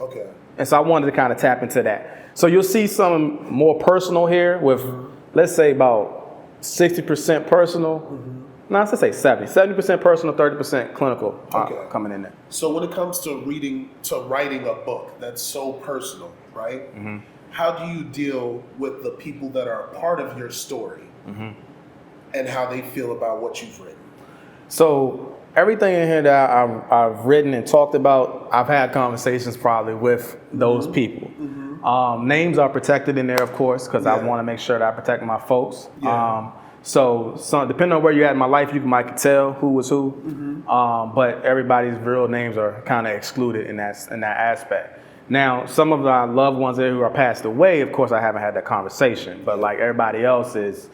Okay. And so I wanted to kind of tap into that. So you'll see some more personal here with, let's say about 60% personal. No, let's say 70% personal, 30% clinical coming in there. So when it comes to writing a book that's so personal, right? How do you deal with the people that are a part of your story and how they feel about what you've written? So everything in here that I've written and talked about, I've had conversations probably with those people. Names are protected in there, of course, because I want to make sure that I protect my folks. So depending on where you're at in my life, you might tell who was who, but everybody's real names are kind of excluded in that aspect. Now, some of my loved ones there who are passed away, of course, I haven't had that conversation, but like everybody else is,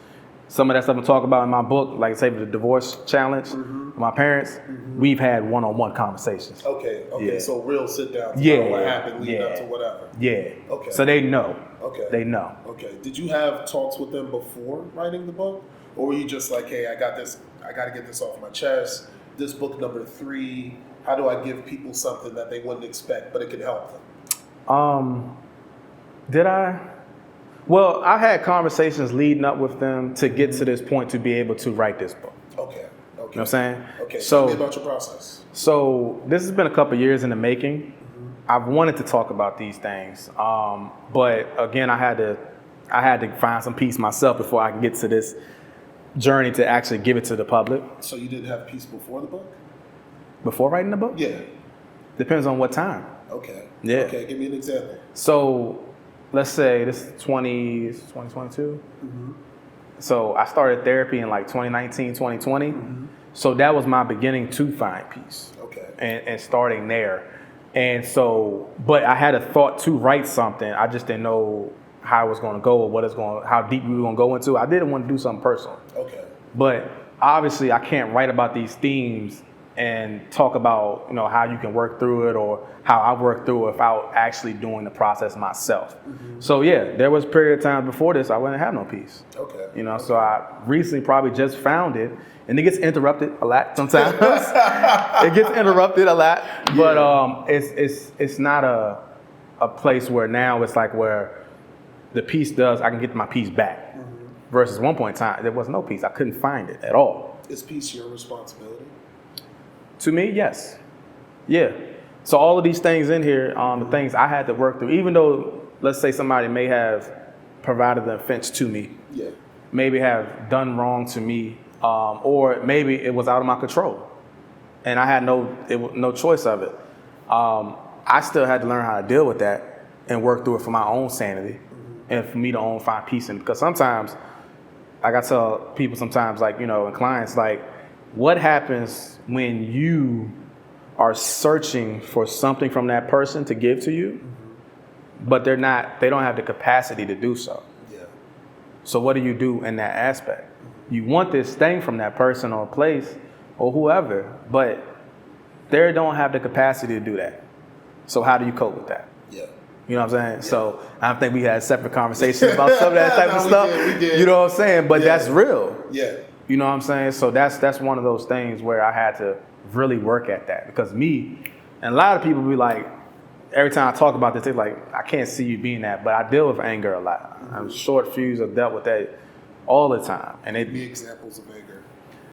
some of that stuff I talk about in my book, like say the divorce challenge, my parents, we've had one-on-one conversations. Okay, so real sit down, what happened leading up to whatever. Okay. So they know. Okay. They know. Okay. Did you have talks with them before writing the book? Or were you just like, hey, I got to get this off my chest. This book number 3, how do I give people something that they wouldn't expect, but it could help them? Did I? Well, I had conversations leading up with them to get to this point to be able to write this book. Okay. You know what I'm saying? Okay. So, tell me about your process. So this has been a couple of years in the making. I've wanted to talk about these things, but again, I had to find some peace myself before I can get to this journey to actually give it to the public. So you didn't have peace before the book? Before writing the book? Yeah. Depends on what time. Okay. Yeah. Okay, give me an example. So let's say this is 2022. So I started therapy in like 2019, 2020. So that was my beginning to find peace. Okay. And starting there. And so, but I had a thought to write something. I just didn't know how it was going to go or how deep we were going to go into. I didn't want to do something personal. Okay. But obviously I can't write about these themes and talk about, how you can work through it or how I work through it without actually doing the process myself. So yeah, there was a period of time before this I wouldn't have no peace. Okay. So I recently probably just found it, and it gets interrupted a lot sometimes. It gets interrupted a lot, but it's not a place where now it's like where the peace I can get my peace back. Versus one point in time, there was no peace. I couldn't find it at all. Is peace your responsibility? To me, yes. Yeah. So all of these things in here, the things I had to work through, even though, let's say somebody may have provided the offense to me, maybe have done wrong to me, or maybe it was out of my control, and I had no choice of it. I still had to learn how to deal with that and work through it for my own sanity, and for me to find peace in it. Because sometimes, like I tell people sometimes, like, and clients, like, what happens when you are searching for something from that person to give to you, but they don't have the capacity to do so. So what do you do in that aspect? You want this thing from that person or place or whoever, but they don't have the capacity to do that. So how do you cope with that? You know what I'm saying? So I think we had separate conversations about some of that type of stuff. We did. You know what I'm saying? But that's real. You know what I'm saying? So that's one of those things where I had to really work at that, because me and a lot of people be like, every time I talk about this, they're like, I can't see you being that, but I deal with anger a lot. I'm short fused. I've dealt with that all the time. And Give me examples of anger.